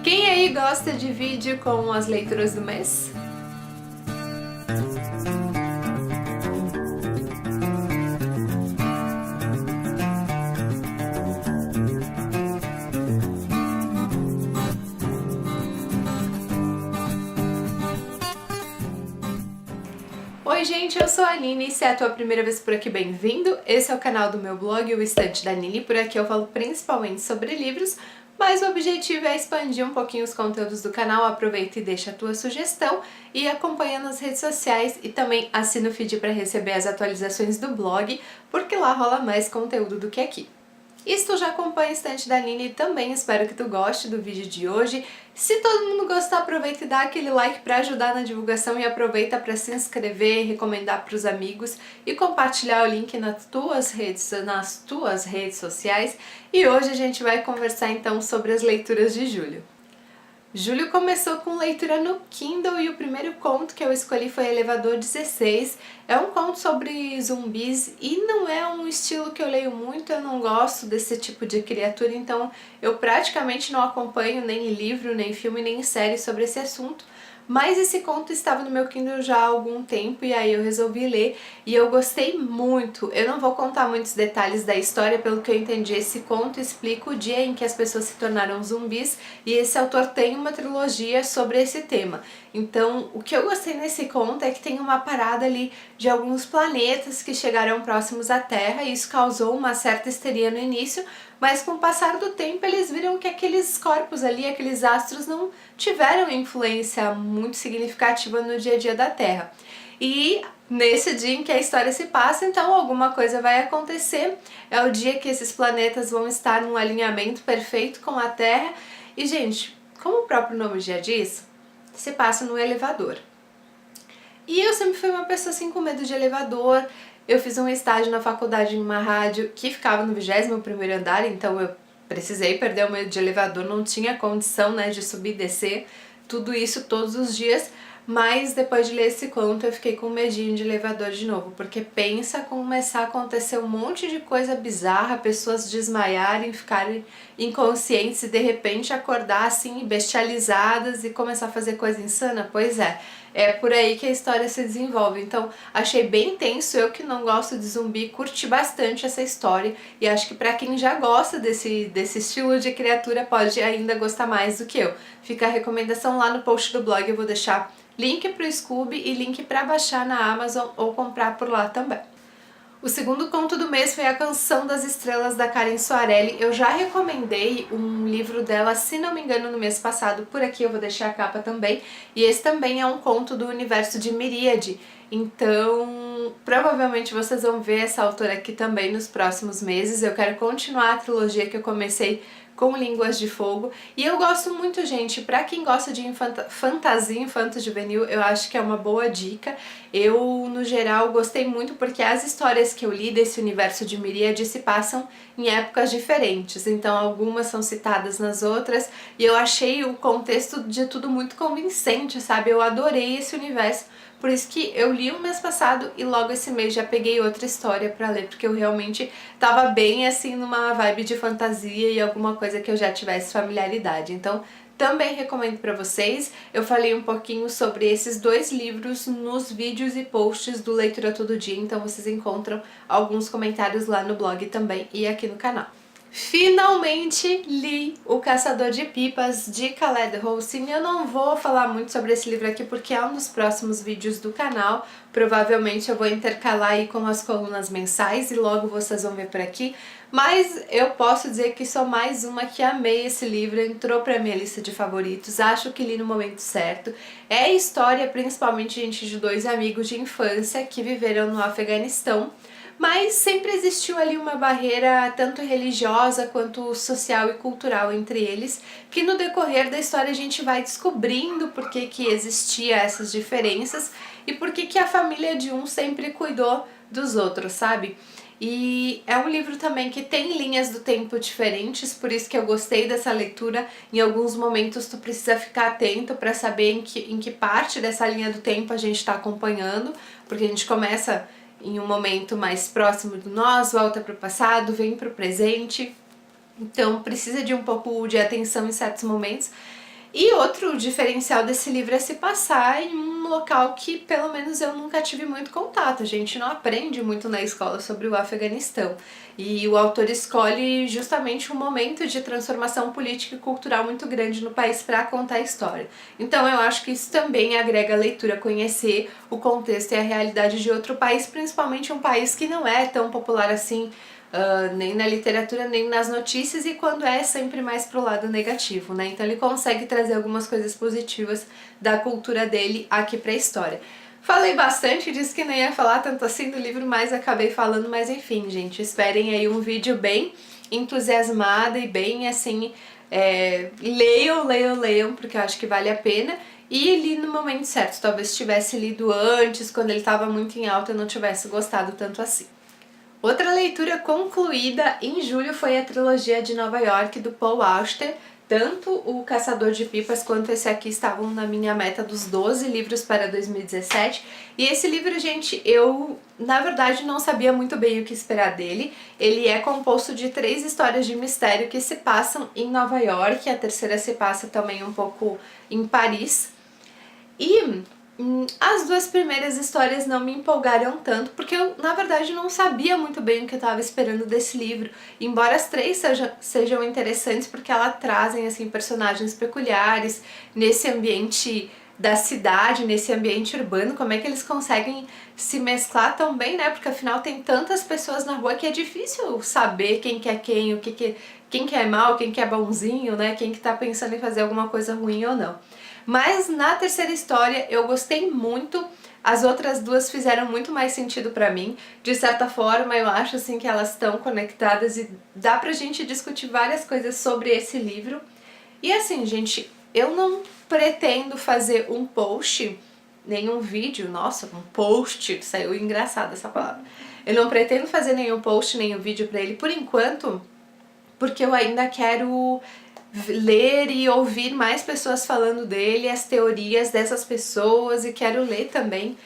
Quem aí gosta de vídeo com as leituras do mês? Oi gente, eu sou a Nini e se é a tua primeira vez por aqui, bem-vindo! Esse é o canal do meu blog, o Estante da Nini, por aqui eu falo principalmente sobre livros, mas o objetivo é expandir um pouquinho os conteúdos do canal. Aproveita e deixa a tua sugestão e acompanha nas redes sociais e também assina o feed para receber as atualizações do blog, porque lá rola mais conteúdo do que aqui. E se tu já acompanha a Estante da Nini, também espero que tu goste do vídeo de hoje. Se todo mundo gostar, aproveita e dá aquele like para ajudar na divulgação e aproveita para se inscrever, recomendar para os amigos e compartilhar o link nas tuas redes sociais. E hoje a gente vai conversar então sobre as leituras de julho. Julho começou com leitura no Kindle e o primeiro conto que eu escolhi foi Elevador 16. É um conto sobre zumbis e não é um estilo que eu leio muito, eu não gosto desse tipo de criatura, então eu praticamente não acompanho nem livro, nem filme, nem série sobre esse assunto. Mas esse conto estava no meu Kindle já há algum tempo e aí eu resolvi ler e eu gostei muito. Eu não vou contar muitos detalhes da história, pelo que eu entendi, esse conto explica o dia em que as pessoas se tornaram zumbis e esse autor tem uma trilogia sobre esse tema. Então, o que eu gostei nesse conto é que tem uma parada ali de alguns planetas que chegaram próximos à Terra e isso causou uma certa histeria no início, mas com o passar do tempo eles viram que aqueles corpos ali, aqueles astros não tiveram influência muito significativa no dia a dia da Terra. E nesse dia em que a história se passa, então alguma coisa vai acontecer, é o dia que esses planetas vão estar num alinhamento perfeito com a Terra e, gente, como o próprio nome já diz, se passa no elevador. E eu sempre fui uma pessoa assim com medo de elevador. Eu fiz um estágio na faculdade em uma rádio que ficava no 21º andar, então eu precisei perder o medo de elevador, não tinha condição, né, de subir e descer, tudo isso todos os dias, mas depois de ler esse conto eu fiquei com medinho de elevador de novo, porque pensa começar a acontecer um monte de coisa bizarra, pessoas desmaiarem, ficarem inconscientes e de repente acordar assim bestializadas e começar a fazer coisa insana. Pois é por aí que a história se desenvolve. Então achei bem tenso, eu que não gosto de zumbi, curti bastante essa história e acho que pra quem já gosta desse estilo de criatura pode ainda gostar mais do que eu. Fica a recomendação lá no post do blog, eu vou deixar link pro Scooby e link para baixar na Amazon ou comprar por lá também. O segundo conto do mês foi A Canção das Estrelas, da Karen Soarelli. Eu já recomendei um livro dela, se não me engano, no mês passado, por aqui eu vou deixar a capa também. E esse também é um conto do universo de Miríade, então provavelmente vocês vão ver essa autora aqui também nos próximos meses. Eu quero continuar a trilogia que eu comecei com Línguas de Fogo. E eu gosto muito, gente, pra quem gosta de fantasia infanto-juvenil, eu acho que é uma boa dica. Eu, no geral, gostei muito porque as histórias que eu li desse universo de Miríade se passam em épocas diferentes, então algumas são citadas nas outras, e eu achei o contexto de tudo muito convincente, sabe? Eu adorei esse universo. Por isso que eu li o mês passado e logo esse mês já peguei outra história pra ler, porque eu realmente tava bem assim numa vibe de fantasia e alguma coisa que eu já tivesse familiaridade. Então também recomendo pra vocês. Eu falei um pouquinho sobre esses dois livros nos vídeos e posts do Leitura Todo Dia, então vocês encontram alguns comentários lá no blog também e aqui no canal. Finalmente li O Caçador de Pipas, de Khaled Hossein. Eu não vou falar muito sobre esse livro aqui porque é um dos próximos vídeos do canal. Provavelmente eu vou intercalar aí com as colunas mensais e logo vocês vão ver por aqui. Mas eu posso dizer que sou mais uma que amei esse livro, entrou pra minha lista de favoritos, acho que li no momento certo. É a história principalmente, gente, de dois amigos de infância que viveram no Afeganistão, mas sempre existiu ali uma barreira tanto religiosa quanto social e cultural entre eles, que no decorrer da história a gente vai descobrindo por que existia essas diferenças e por que a família de um sempre cuidou dos outros, sabe? E é um livro também que tem linhas do tempo diferentes, por isso que eu gostei dessa leitura. Em alguns momentos tu precisa ficar atento para saber em que parte dessa linha do tempo a gente está acompanhando, porque a gente começa em um momento mais próximo do nós, volta para o passado, vem para o presente. então precisa de um pouco de atenção em certos momentos. E outro diferencial desse livro é se passar em um local que pelo menos eu nunca tive muito contato. A gente não aprende muito na escola sobre o Afeganistão. E o autor escolhe justamente um momento de transformação política e cultural muito grande no país para contar a história. Então eu acho que isso também agrega a leitura, conhecer o contexto e a realidade de outro país, principalmente um país que não é tão popular assim, nem na literatura, nem nas notícias, e quando é sempre mais pro lado negativo, né? Então ele consegue trazer algumas coisas positivas da cultura dele aqui pra história. Falei bastante, disse que não ia falar tanto assim do livro, mas acabei falando, mas enfim, gente, esperem aí um vídeo bem entusiasmada e bem assim, leiam, porque eu acho que vale a pena. E li no momento certo, talvez tivesse lido antes, quando ele estava muito em alta, eu não tivesse gostado tanto assim. Outra leitura concluída em julho foi a trilogia de Nova York do Paul Auster. Tanto o Caçador de Pipas quanto esse aqui estavam na minha meta dos 12 livros para 2017. E esse livro, gente, eu na verdade não sabia muito bem o que esperar dele. Ele é composto de 3 histórias de mistério que se passam em Nova York, a terceira se passa também um pouco em Paris. E as 2 primeiras histórias não me empolgaram tanto, porque eu, na verdade, não sabia muito bem o que eu estava esperando desse livro. Embora as 3 sejam interessantes, porque elas trazem, assim, personagens peculiares nesse ambiente da cidade, nesse ambiente urbano, como é que eles conseguem se mesclar tão bem, né? Porque afinal tem tantas pessoas na rua que é difícil saber quem que é quem, quem que é mal, quem que é bonzinho, né? Quem que tá pensando em fazer alguma coisa ruim ou não. Mas na terceira história eu gostei muito, as outras 2 fizeram muito mais sentido pra mim. De certa forma eu acho assim que elas estão conectadas e dá pra gente discutir várias coisas sobre esse livro. E assim, gente, eu não pretendo fazer um post, nenhum vídeo, nossa, um post, saiu engraçada essa palavra. Eu não pretendo fazer nenhum post, nenhum vídeo pra ele por enquanto, porque eu ainda quero ler e ouvir mais pessoas falando dele, as teorias dessas pessoas, e quero ler também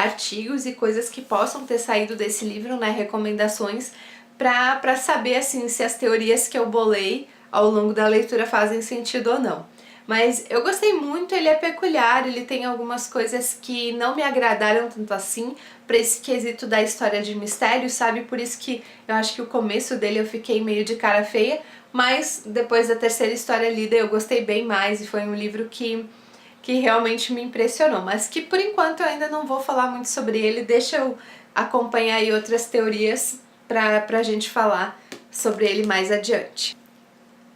artigos e coisas que possam ter saído desse livro, né, recomendações, pra saber assim se as teorias que eu bolei ao longo da leitura fazem sentido ou não. Mas eu gostei muito, ele é peculiar, ele tem algumas coisas que não me agradaram tanto assim pra esse quesito da história de mistério, sabe? Por isso que eu acho que o começo dele eu fiquei meio de cara feia, mas depois da terceira história lida eu gostei bem mais e foi um livro que realmente me impressionou, mas que por enquanto eu ainda não vou falar muito sobre ele, deixa eu acompanhar aí outras teorias pra gente falar sobre ele mais adiante.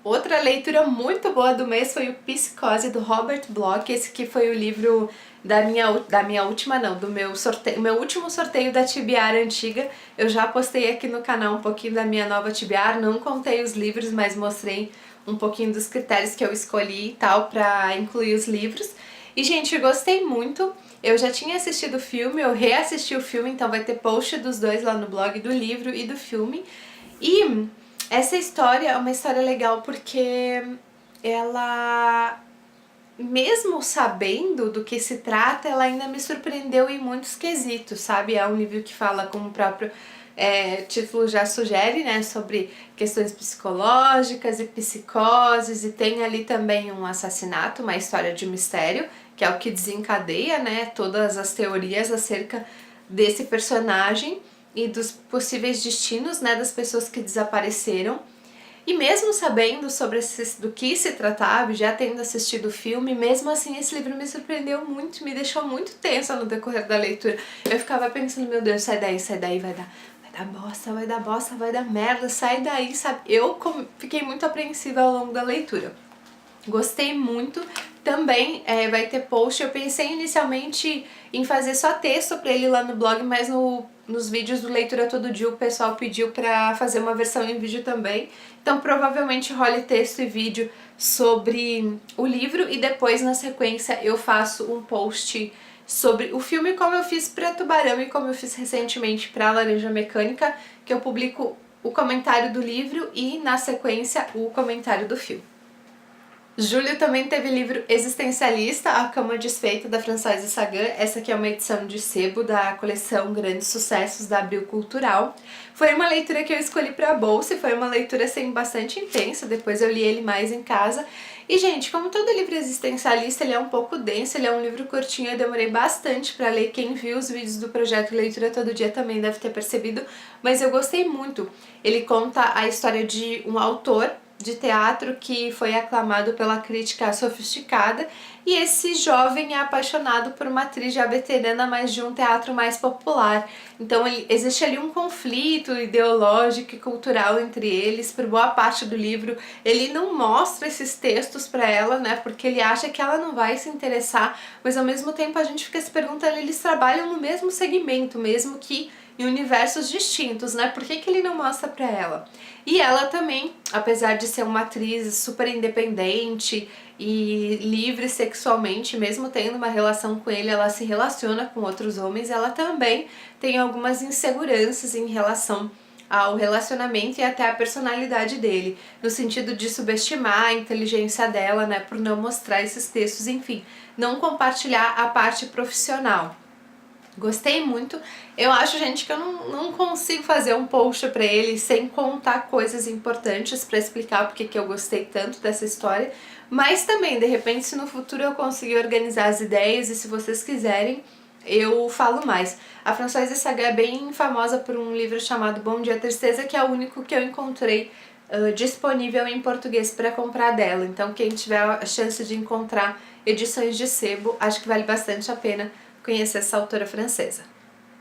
Outra leitura muito boa do mês foi o Psicose, do Robert Bloch. Esse que foi o livro do meu último sorteio da TBR antiga. Eu já postei aqui no canal um pouquinho da minha nova TBR, não contei os livros, mas mostrei um pouquinho dos critérios que eu escolhi e tal pra incluir os livros. E, gente, eu gostei muito. Eu já tinha assistido o filme, eu reassisti o filme, então vai ter post dos 2 lá no blog, do livro e do filme. E essa história é uma história legal porque ela, mesmo sabendo do que se trata, ela ainda me surpreendeu em muitos quesitos, sabe? É um livro que fala, como o próprio título já sugere, né, sobre questões psicológicas e psicoses, e tem ali também um assassinato, uma história de mistério, que é o que desencadeia, né, todas as teorias acerca desse personagem e dos possíveis destinos, né, das pessoas que desapareceram. E mesmo sabendo sobre do que se tratava, já tendo assistido o filme, mesmo assim esse livro me surpreendeu muito, me deixou muito tensa no decorrer da leitura. Eu ficava pensando, meu Deus, sai daí, vai dar bosta, vai dar merda, sai daí, sabe? Eu fiquei muito apreensiva ao longo da leitura. Gostei muito. Também vai ter post. Eu pensei inicialmente em fazer só texto pra ele lá no blog, mas nos vídeos do Leitura Todo Dia o pessoal pediu pra fazer uma versão em vídeo também. Então provavelmente role texto e vídeo sobre o livro, e depois na sequência eu faço um post sobre o filme, como eu fiz pra Tubarão e como eu fiz recentemente pra Laranja Mecânica, que eu publico o comentário do livro e na sequência o comentário do filme. Julho também teve livro existencialista, A Cama Desfeita, da Françoise Sagan. Essa aqui é uma edição de sebo da coleção Grandes Sucessos da Abril Cultural. Foi uma leitura que eu escolhi para bolsa e foi uma leitura assim, bastante intensa, depois eu li ele mais em casa. E gente, como todo livro existencialista, ele é um pouco denso, ele é um livro curtinho, eu demorei bastante para ler. Quem viu os vídeos do projeto Leitura Todo Dia também deve ter percebido, mas eu gostei muito. Ele conta a história de um autor de teatro que foi aclamado pela crítica sofisticada, e esse jovem é apaixonado por uma atriz já veterana, mas de um teatro mais popular. Então existe ali um conflito ideológico e cultural entre eles. Por boa parte do livro ele não mostra esses textos para ela, né, porque ele acha que ela não vai se interessar, mas ao mesmo tempo a gente fica se perguntando, eles trabalham no mesmo segmento, mesmo que em universos distintos, né? Por que ele não mostra pra ela? E ela também, apesar de ser uma atriz super independente e livre sexualmente, mesmo tendo uma relação com ele, ela se relaciona com outros homens, ela também tem algumas inseguranças em relação ao relacionamento e até a personalidade dele, no sentido de subestimar a inteligência dela, né, por não mostrar esses textos, enfim, não compartilhar a parte profissional. Gostei muito. Eu acho, gente, que eu não consigo fazer um post pra ele sem contar coisas importantes pra explicar porque que eu gostei tanto dessa história, mas também, de repente, se no futuro eu conseguir organizar as ideias e se vocês quiserem, eu falo mais. A Françoise Sagan é bem famosa por um livro chamado Bom Dia Tristeza, que é o único que eu encontrei disponível em português para comprar dela. Então quem tiver a chance de encontrar edições de sebo, acho que vale bastante a pena conhecer essa autora francesa.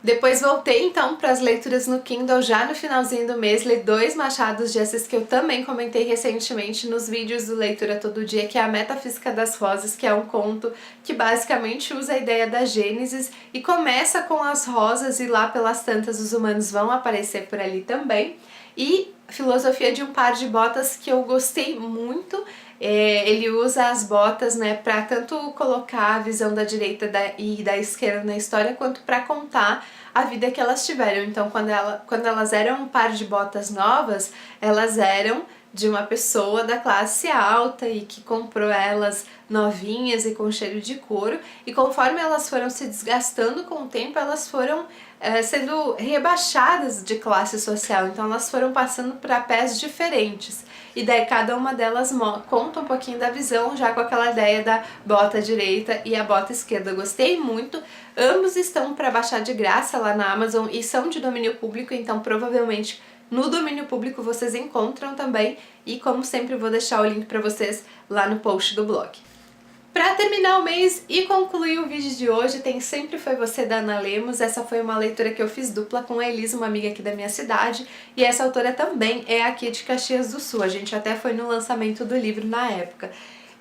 Depois voltei então para as leituras no Kindle já no finalzinho do mês, li 2 Machados de Assis que eu também comentei recentemente nos vídeos do Leitura Todo Dia, que é a Metafísica das Rosas, que é um conto que basicamente usa a ideia da Gênesis e começa com as rosas e lá pelas tantas os humanos vão aparecer por ali também. E Filosofia de um Par de Botas, que eu gostei muito. Ele usa as botas, né, para tanto colocar a visão da direita e da esquerda na história, quanto para contar a vida que elas tiveram. Então, quando elas eram um par de botas novas, elas eram de uma pessoa da classe alta e que comprou elas novinhas e com cheiro de couro, e conforme elas foram se desgastando com o tempo, elas foram sendo rebaixadas de classe social, então elas foram passando para pés diferentes. E daí cada uma delas conta um pouquinho da visão, já com aquela ideia da bota direita e a bota esquerda. Eu gostei muito, ambos estão para baixar de graça lá na Amazon e são de domínio público, então provavelmente no domínio público vocês encontram também, e como sempre vou deixar o link para vocês lá no post do blog. Para terminar o mês e concluir o vídeo de hoje, tem Sempre Foi Você, da Ana Lemos. Essa foi uma leitura que eu fiz dupla com a Elisa, uma amiga aqui da minha cidade, e essa autora também é aqui de Caxias do Sul. A gente até foi no lançamento do livro na época.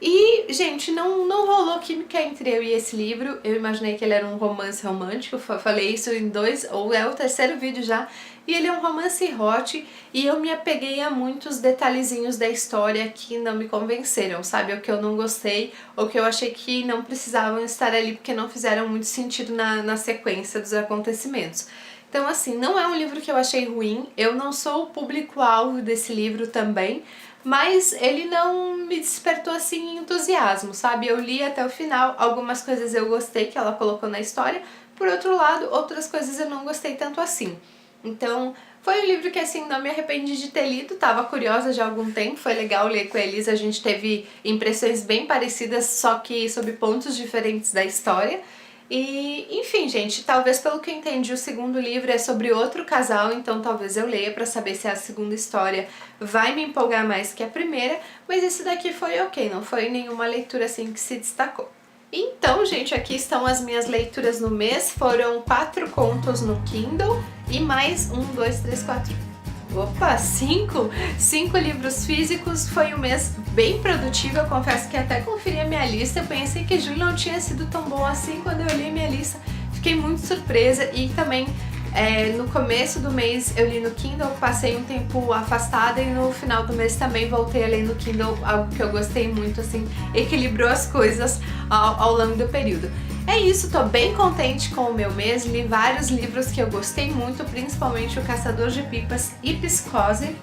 E, gente, não rolou química entre eu e esse livro. Eu imaginei que ele era um romance romântico, falei isso em 2, ou é o 3º vídeo já, e ele é um romance hot, e eu me apeguei a muitos detalhezinhos da história que não me convenceram, sabe? O que eu não gostei, ou que eu achei que não precisavam estar ali porque não fizeram muito sentido na sequência dos acontecimentos. Então, assim, não é um livro que eu achei ruim, eu não sou o público-alvo desse livro também, mas ele não me despertou assim entusiasmo, sabe? Eu li até o final, algumas coisas eu gostei que ela colocou na história, por outro lado, outras coisas eu não gostei tanto assim. Então, foi um livro que assim, não me arrependi de ter lido, tava curiosa já há algum tempo, foi legal ler com a Elisa, a gente teve impressões bem parecidas, só que sob pontos diferentes da história. E, enfim, gente, talvez pelo que eu entendi, o segundo livro é sobre outro casal, então talvez eu leia pra saber se a segunda história vai me empolgar mais que a primeira, mas esse daqui foi ok, não foi nenhuma leitura assim que se destacou. Então, gente, aqui estão as minhas leituras no mês, foram 4 contos no Kindle e mais 1, 2, 3, 4... Opa, 5 livros físicos. Foi um mês bem produtivo, eu confesso que até conferi a minha lista, eu pensei que julho não tinha sido tão bom assim. Quando eu li a minha lista, fiquei muito surpresa. E também no começo do mês eu li no Kindle, passei um tempo afastada, e no final do mês também voltei a ler no Kindle, algo que eu gostei muito, assim, equilibrou as coisas ao longo do período. É isso, tô bem contente com o meu mês, li vários livros que eu gostei muito, principalmente O Caçador de Pipas e Psicose,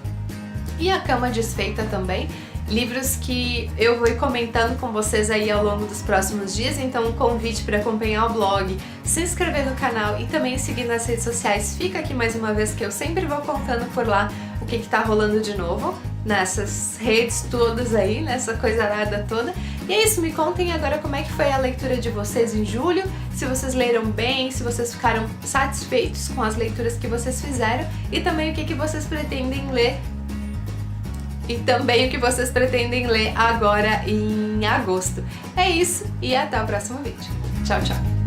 e A Cama Desfeita também. livros que eu vou ir comentando com vocês aí ao longo dos próximos dias, então um convite para acompanhar o blog, se inscrever no canal e também seguir nas redes sociais fica aqui mais uma vez, que eu sempre vou contando por lá o que tá rolando de novo nessas redes todas aí, nessa coisa arada toda. E é isso, me contem agora como é que foi a leitura de vocês em julho, se vocês leram bem, se vocês ficaram satisfeitos com as leituras que vocês fizeram e também o que vocês pretendem ler agora em agosto. É isso e até o próximo vídeo. Tchau, tchau!